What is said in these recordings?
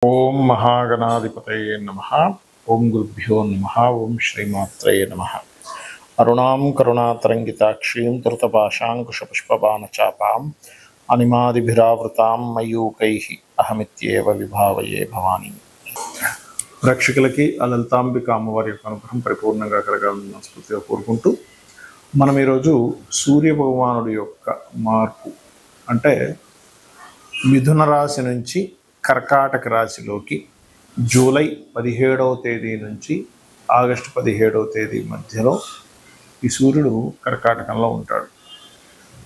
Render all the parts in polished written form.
ఓం మహాగణాధిపతయే నమః. ఓం గురుభ్యో నమః. ఓం శ్రీమాత్రయే నమః. అరుణాం కరుణాతరంగితాక్షీం ధృతపాశాంకుశపుష్పబాణచాపాం అనిమాదిభిరావృతాం మయూకైః అహమిత్యేవ విభావయే భవాని. ప్రేక్షకులకి ఆ లలితాంబిక అమ్మవారి యొక్క అనుగ్రహం పరిపూర్ణంగా కలగాలని మనస్ఫూర్తిగా కోరుకుంటూ మనం ఈరోజు సూర్య భగవానుడి యొక్క మార్పు అంటే మిథున రాశి నుంచి కర్కాటక రాశిలోకి జూలై 17వ తేదీ నుంచి ఆగస్టు 17వ తేదీ మధ్యలో ఈ సూర్యుడు కర్కాటకంలో ఉంటాడు.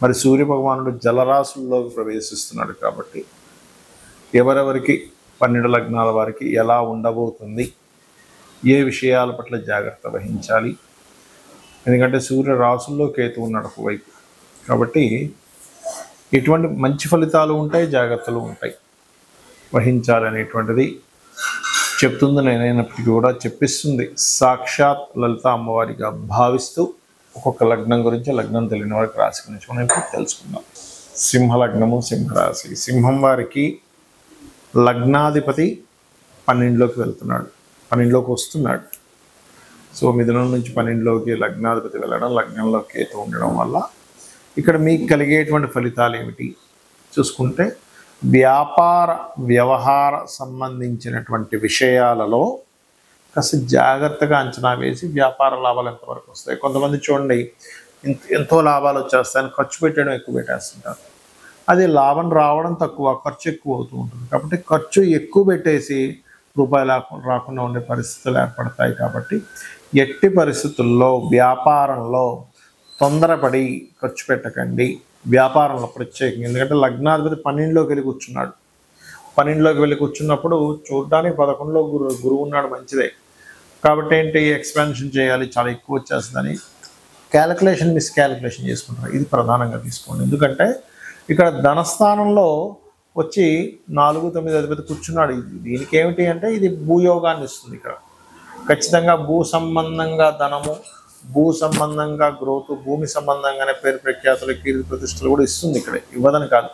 మరి సూర్య భగవానుడు జలరాశుల్లోకి ప్రవేశిస్తున్నాడు కాబట్టి ఎవరెవరికి 12 లగ్నాల వారికి ఎలా ఉండబోతుంది, ఏ విషయాల పట్ల జాగ్రత్త వహించాలి, ఎందుకంటే సూర్య రాశుల్లో కేతు ఉన్నాడు ఒకవైపు కాబట్టి ఎటువంటి మంచి ఫలితాలు ఉంటాయి, జాగ్రత్తలు ఉంటాయి, వహించాలనేటువంటిది చెప్తుంది. నేనైనప్పటికీ కూడా చెప్పిస్తుంది సాక్షాత్ లలిత అమ్మవారిగా భావిస్తూ ఒక్కొక్క లగ్నం గురించి, లగ్నం తెలియని వారికి రాశి గురించి మనం ఇప్పుడు తెలుసుకుందాం. సింహ లగ్నము, సింహరాశి. సింహం వారికి లగ్నాధిపతి 12లోకి వెళ్తున్నాడు, 12లోకి వస్తున్నాడు. సో మిథునం నుంచి 12లోకి లగ్నాధిపతి వెళ్ళడం, లగ్నంలో కేతు ఉండడం వల్ల ఇక్కడ మీకు కలిగేటువంటి ఫలితాలు ఏమిటి చూసుకుంటే, వ్యాపార వ్యవహార సంబంధించినటువంటి విషయాలలో కాస్త జాగ్రత్తగా అంచనా వేసి వ్యాపార లాభాలు ఎంతవరకు వస్తాయి. కొంతమంది చూడండి ఎంతో లాభాలు వచ్చేస్తాయని ఖర్చు పెట్టడం ఎక్కువ పెట్టేస్తుంటారు. అది లాభం రావడం తక్కువ, ఖర్చు ఎక్కువ అవుతూ ఉంటుంది. కాబట్టి ఖర్చు ఎక్కువ పెట్టేసి రూపాయలు రాకుండా ఉండే పరిస్థితులు ఏర్పడతాయి. కాబట్టి ఎట్టి పరిస్థితుల్లో వ్యాపారంలో తొందరపడి ఖర్చు పెట్టకండి. వ్యాపారంలో ప్రత్యేకంగా, ఎందుకంటే లగ్నాధిపతి 12లోకి వెళ్ళి కూర్చున్నాడు. 12లోకి వెళ్ళి కూర్చున్నప్పుడు చూడడానికి 11లో గురువు ఉన్నాడు, మంచిదే. కాబట్టి ఏంటి, ఎక్స్పాన్షన్ చేయాలి, చాలా ఎక్కువ వచ్చేస్తుందని మిస్క్యాలిక్యులేషన్ చేసుకుంటారు. ఇది ప్రధానంగా తీసుకోండి. ఎందుకంటే ఇక్కడ ధనస్థానంలో వచ్చి 4, 9 అధిపతి కూర్చున్నాడు. దీనికి ఏమిటి అంటే ఇది భూయోగాన్ని ఇస్తుంది. ఇక్కడ ఖచ్చితంగా భూ సంబంధంగా ధనము, భూ సంబంధంగా గ్రోత్, భూమి సంబంధంగానే పేరు ప్రఖ్యాతులు, కీర్తి ప్రతిష్టలు కూడా ఇస్తుంది. ఇక్కడ ఇవ్వదని కాదు,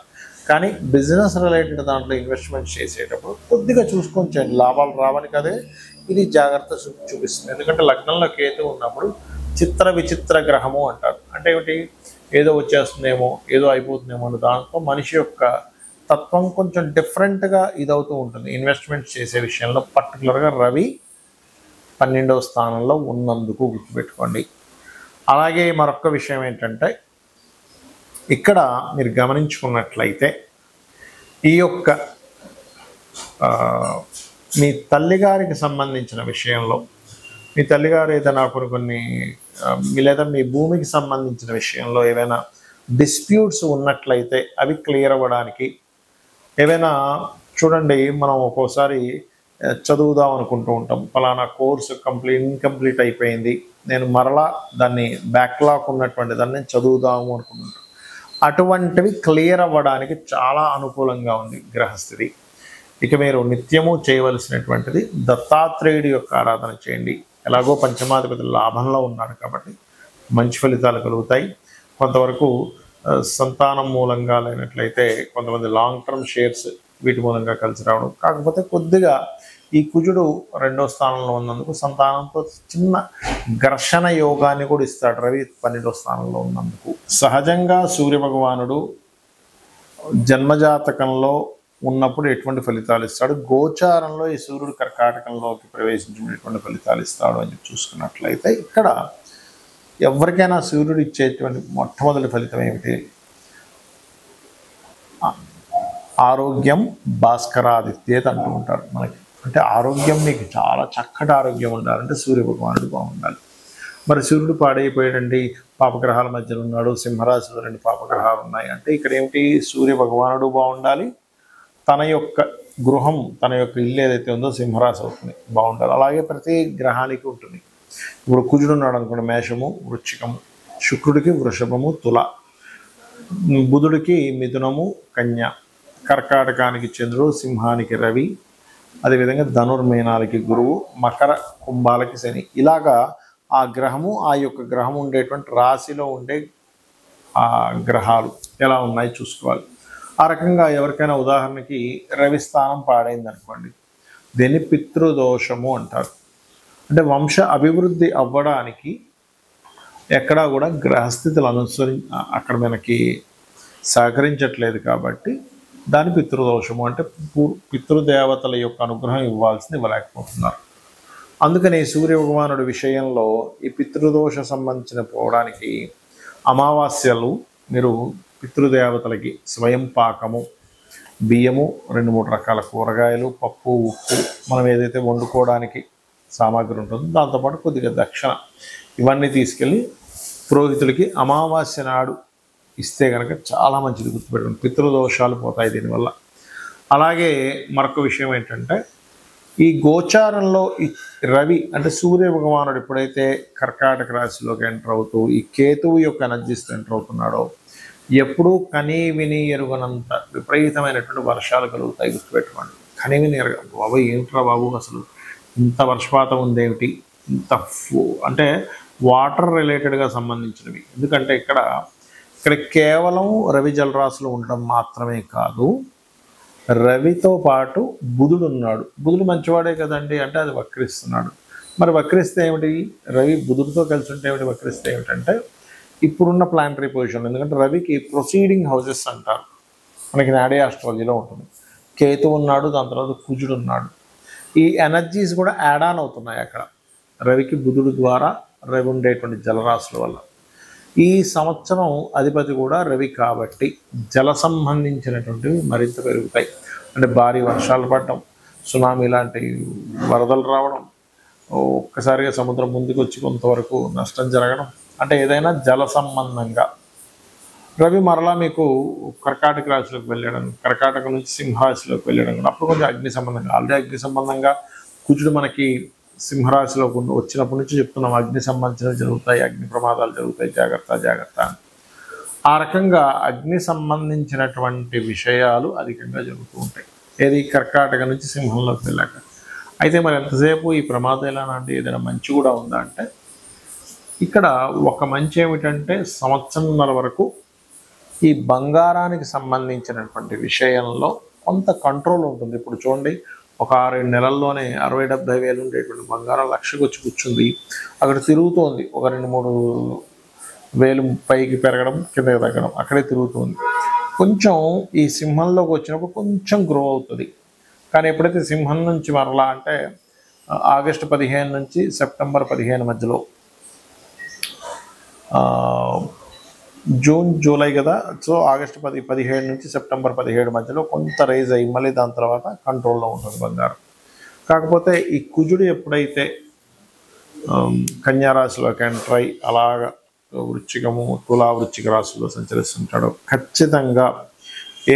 కానీ బిజినెస్ రిలేటెడ్ దాంట్లో ఇన్వెస్ట్మెంట్ చేసేటప్పుడు కొద్దిగా చూసుకొని చేయండి. లాభాలు రావని కదే ఇది జాగ్రత్త చూపిస్తుంది. ఎందుకంటే లగ్నంలో కేతు ఉన్నప్పుడు చిత్ర విచిత్ర గ్రహము అంటారు. అంటే ఏమిటి, ఏదో వచ్చేస్తుందేమో, ఏదో అయిపోతుందేమో అని దాంతో మనిషి యొక్క తత్వం కొంచెం డిఫరెంట్గా ఇదవుతూ ఉంటుంది. ఇన్వెస్ట్మెంట్ చేసే విషయంలో పర్టికులర్గా రవి 12వ స్థానంలో ఉన్నందుకు గుర్తుపెట్టుకోండి. అలాగే మరొక విషయం ఏంటంటే, ఇక్కడ మీరు గమనించుకున్నట్లయితే ఈ యొక్క మీ తల్లిగారికి సంబంధించిన విషయంలో, మీ తల్లిగారు ఏదైనా కొన్ని లేదా మీ భూమికి సంబంధించిన విషయంలో ఏవైనా డిస్ప్యూట్స్ ఉన్నట్లయితే అవి క్లియర్ అవ్వడానికి, ఏవైనా చూడండి మనం ఒక్కోసారి చదువుదాం అనుకుంటూ ఉంటాం, ఫలానా కోర్సు ఇన్కంప్లీట్ అయిపోయింది, నేను మరలా దాన్ని బ్యాక్లాగ్ ఉన్నటువంటి దాన్ని చదువుదాము అనుకుంటుంటాం. అటువంటివి క్లియర్ అవ్వడానికి చాలా అనుకూలంగా ఉంది గ్రహస్థితి. ఇక మీరు నిత్యము చేయవలసినటువంటిది దత్తాత్రేయుడి యొక్క ఆరాధన చేయండి. ఎలాగో పంచమాధిపతి లాభంలో ఉన్నాడు కాబట్టి మంచి ఫలితాలు కలుగుతాయి. కొంతవరకు సంతానం మూలంగా లేనట్లయితే కొంతమంది లాంగ్ టర్మ్ షేర్స్ వీటి మూలంగా కలిసి రావడం. కాకపోతే కొద్దిగా ఈ కుజుడు 2వ స్థానంలో ఉన్నందుకు సంతానంతో చిన్న ఘర్షణ యోగాన్ని కూడా ఇస్తాడు, రవి 12వ స్థానంలో ఉన్నందుకు. సహజంగా సూర్య భగవానుడు జన్మజాతకంలో ఉన్నప్పుడు ఎటువంటి ఫలితాలు ఇస్తాడు, గోచారంలో ఈ సూర్యుడు కర్కాటకంలోకి ప్రవేశించినటువంటి ఫలితాలు ఇస్తాడు అని చూసుకున్నట్లయితే ఇక్కడ ఎవరికైనా సూర్యుడు ఇచ్చేటువంటి మొట్టమొదటి ఫలితం ఏమిటి, ఆరోగ్యం భాస్కరాదిత్యేత అంటూ ఉంటారు మనకి. అంటే ఆరోగ్యం, మీకు చాలా చక్కటి ఆరోగ్యం ఉండాలంటే సూర్య భగవానుడు బాగుండాలి. మరి సూర్యుడు పాడైపోయాడండి, పాపగ్రహాల మధ్యలో ఉన్నాడు, సింహరాశిలో 2 పాపగ్రహాలు ఉన్నాయి అంటే ఇక్కడ ఏమిటి, సూర్య భగవానుడు బాగుండాలి, తన యొక్క గృహం, తన యొక్క ఇల్లు ఏదైతే ఉందో సింహరాశి అవుతుంది, బాగుండాలి. అలాగే ప్రతి గ్రహానికి ఉంటుంది. ఇప్పుడు కుజుడు ఉన్నాడు అనుకోండి, మేషము, వృశ్చికము, శుక్రుడికి వృషభము, తుల, బుధుడికి మిథునము, కన్య, కర్కాటకానికి చంద్రుడు, సింహానికి రవి, అదేవిధంగా ధనుర్మీనాలకి గురువు, మకర కుంభాలకి శని. ఇలాగా ఆ గ్రహము, ఆ యొక్క గ్రహం ఉండేటువంటి రాశిలో ఉండే ఆ గ్రహాలు ఎలా ఉన్నాయి చూసుకోవాలి. ఆ రకంగా ఎవరికైనా ఉదాహరణకి రవి స్థానం పాడైంది అనుకోండి, దీన్ని పితృదోషము అంటారు. అంటే వంశ అభివృద్ధి అవ్వడానికి ఎక్కడా కూడా గ్రహస్థితులు అక్కడ మనకి సహకరించట్లేదు కాబట్టి దాని పితృదోషము అంటే పితృదేవతల యొక్క అనుగ్రహం ఇవ్వాల్సింది ఇవ్వలేకపోతున్నారు. అందుకని సూర్య భగవానుడి విషయంలో ఈ పితృదోష సంబంధించిన పోవడానికి అమావాస్యలు మీరు పితృదేవతలకి స్వయం పాకము, బియ్యము, 2-3 రకాల కూరగాయలు, పప్పు, ఉప్పు, మనం ఏదైతే వండుకోవడానికి సామాగ్రి ఉంటుందో దాంతోపాటు కొద్దిగా దక్షిణ ఇవన్నీ తీసుకెళ్ళి పురోహితులకి అమావాస్య నాడు ఇస్తే కనుక చాలా మంచిది. గుర్తుపెట్టుకోండి, పితృదోషాలు పోతాయి దీనివల్ల. అలాగే మరొక విషయం ఏంటంటే ఈ గోచారంలో ఈ రవి అంటే సూర్య భగవానుడు ఎప్పుడైతే కర్కాటక రాశిలోకి ఎంటర్ అవుతూ ఈ కేతువు యొక్క ఎనర్జీస్ ఎంటర్ అవుతున్నాడో ఎప్పుడూ కనీ విని ఎరుగనంత విపరీతమైనటువంటి వర్షాలు కలుగుతాయి. గుర్తుపెట్టుకోండి, కనీ విని బాబు ఏంట్రా బాబు అసలు ఇంత వర్షపాతం ఉందేమిటి, ఇంత అంటే వాటర్ రిలేటెడ్గా సంబంధించినవి. ఎందుకంటే ఇక్కడ కేవలం రవి జలరాశులు ఉండడం మాత్రమే కాదు, రవితో పాటు బుధుడు ఉన్నాడు. బుధుడు మంచివాడే కదండి అంటే అది వక్రిస్తున్నాడు. మరి వక్రిస్తే ఏమిటి, రవి బుధుడితో కలిసి ఉంటే ఏమిటి, వక్రిస్తే ఏమిటంటే ఇప్పుడున్న ప్లానటరీ పొజిషన్. ఎందుకంటే రవికి ప్రొసీడింగ్ హౌసెస్ అంటారు, మనకి నాడీ ఆస్ట్రాలజీలో ఉంటుంది. కేతు ఉన్నాడు, దాని తర్వాత కుజుడు ఉన్నాడు. ఈ ఎనర్జీస్ కూడా యాడ్ ఆన్ అవుతున్నాయి అక్కడ రవికి బుధుడు ద్వారా రవి ఉండేటువంటి జలరాశుల వల్ల. ఈ సంవత్సరం అధిపతి కూడా రవి కాబట్టి జల సంబంధించినటువంటివి మరింత పెరుగుతాయి. అంటే భారీ వర్షాలు పడడం, సునామీ లాంటి వరదలు రావడం, ఒక్కసారిగా సముద్రం ముందుకు వచ్చి కొంతవరకు నష్టం జరగడం, అంటే ఏదైనా జల సంబంధంగా. రవి మరలా మీకు కర్కాటక రాశిలోకి వెళ్ళడం, కర్కాటక నుంచి సింహరాశిలోకి వెళ్ళడం కూడా అప్పుడు కొంచెం అగ్ని సంబంధంగా, ఆల్రెడీ అగ్ని సంబంధంగా కుజుడు మనకి సింహరాశిలో వచ్చినప్పటి నుంచి చెప్తున్నాం అగ్ని సంబంధించినవి జరుగుతాయి, అగ్ని ప్రమాదాలు జరుగుతాయి, జాగ్రత్త జాగ్రత్త అని. ఆ రకంగా అగ్ని సంబంధించినటువంటి విషయాలు అధికంగా జరుగుతూ ఉంటాయి ఏది కర్కాటక నుంచి సింహంలోకి వెళ్ళాక. అయితే మరి ఎంతసేపు ఈ ప్రమాదం ఎలా అంటే ఏదైనా మంచి కూడా ఉందా అంటే ఇక్కడ ఒక మంచి ఏమిటంటే సంవత్సరంన్నర వరకు ఈ బంగారానికి సంబంధించినటువంటి విషయంలో కొంత కంట్రోల్ ఉంటుంది. ఇప్పుడు చూడండి, ఒక 6-7 నెలల్లోనే 60-70 వేలు ఉండేటువంటి బంగారం 1,00,000కి వచ్చి కూర్చుంది. అక్కడ తిరుగుతోంది, ఒక 2-3 వేలు పైకి పెరగడం కిందకి తగ్గడం అక్కడే తిరుగుతుంది. కొంచెం ఈ సింహంలోకి వచ్చినప్పుడు కొంచెం గ్రో అవుతుంది. కానీ ఎప్పుడైతే సింహం నుంచి మరలా అంటే ఆగస్టు 15 నుంచి సెప్టెంబర్ 15 మధ్యలో, జూన్ జూలై కదా, సో ఆగస్టు 17 నుంచి సెప్టెంబర్ 17 మధ్యలో కొంత రైజ్ అయ్యి మళ్ళీ దాని తర్వాత కంట్రోల్లో ఉంటుంది బంగారం. కాకపోతే ఈ కుజుడు ఎప్పుడైతే కన్యారాశిలోకి ఎంటర్ అయ్యి అలాగా వృశ్చికము, తులా వృశ్చిక రాశిలో సంచరిస్తుంటాడో ఖచ్చితంగా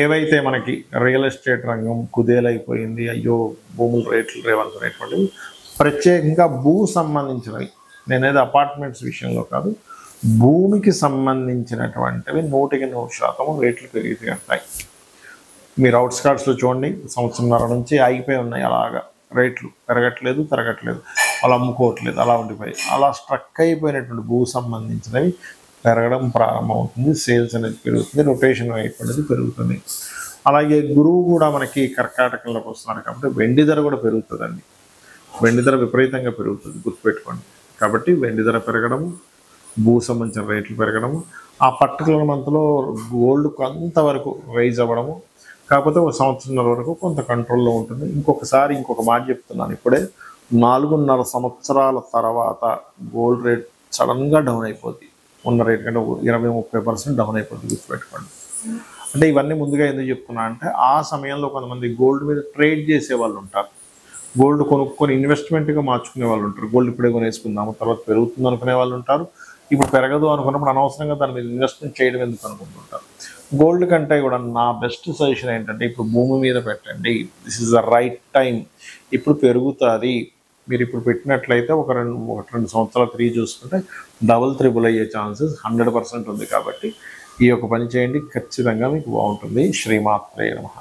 ఏవైతే మనకి రియల్ ఎస్టేట్ రంగం కుదేలైపోయింది, అయ్యో భూముల రేట్లు రేవంతున్నటువంటివి, ప్రత్యేకంగా భూ సంబంధించినవి, నేనేది అపార్ట్మెంట్స్ విషయంలో కాదు, భూమికి సంబంధించినటువంటివి 100% రేట్లు పెరిగి ఉంటాయి. మీరు అవుట్స్కట్స్లో చూడండి, సంవత్సరంన్నర నుంచి ఆగిపోయి ఉన్నాయి, అలాగా రేట్లు పెరగట్లేదు తరగట్లేదు, అలా అమ్ముకోవట్లేదు, అలా ఉండిపోయి అలా స్ట్రక్ అయిపోయినటువంటి భూ సంబంధించినవి పెరగడం ప్రారంభమవుతుంది. సేల్స్ అనేది పెరుగుతుంది, రొటేషన్ అయిపోయినది పెరుగుతుంది. అలాగే గురువు కూడా మనకి కర్కాటకంలోకి వస్తున్నారు కాబట్టి వెండి ధర కూడా పెరుగుతుందండి. వెండి ధర విపరీతంగా పెరుగుతుంది, గుర్తుపెట్టుకోండి. కాబట్టి వెండి ధర పెరగడము, భూ సంబంధించిన రేట్లు పెరగడము, ఆ పర్టికులర్ మంత్లో గోల్డ్ కొంతవరకు రైజ్ అవ్వడము. కాకపోతే ఒక సంవత్సరంన్నర వరకు కొంత కంట్రోల్లో ఉంటుంది. ఇంకొక మాట చెప్తున్నాను, ఇప్పుడే 4.5 సంవత్సరాల తర్వాత గోల్డ్ రేట్ సడన్గా డౌన్ అయిపోద్ది. ఉన్న రేట్ కంటే 20-30% డౌన్ అయిపోతుంది, గుర్తుపెట్టుకోండి. అంటే ఇవన్నీ ముందుగా ఎందుకు చెప్తున్నా అంటే ఆ సమయంలో కొంతమంది గోల్డ్ మీద ట్రేడ్ చేసే వాళ్ళు ఉంటారు, గోల్డ్ కొనుక్కొని ఇన్వెస్ట్మెంట్గా మార్చుకునే వాళ్ళు ఉంటారు. గోల్డ్ ఇప్పుడే కొనేసుకుందాము తర్వాత పెరుగుతుంది అనుకునే వాళ్ళు ఉంటారు. ఇప్పుడు పెరగదు అనుకున్నప్పుడు అనవసరంగా దాని మీద ఇన్వెస్ట్మెంట్ చేయడం ఎందుకు అనుకుంటుంటారు. గోల్డ్ కంటే కూడా నా బెస్ట్ సజెషన్ ఏంటంటే ఇప్పుడు భూమి మీద పెట్టండి, this is the right time. ఇప్పుడు పెరుగుతుంది, మీరు ఇప్పుడు పెట్టినట్లయితే ఒక రెండు సంవత్సరాలు 3 చూసుకుంటే డబుల్ త్రిబుల్ అయ్యే ఛాన్సెస్ 100% ఉంది. కాబట్టి ఈ యొక్క పని చేయండి, ఖచ్చితంగా మీకు బాగుంటుంది. శ్రీమాత్రే నమః.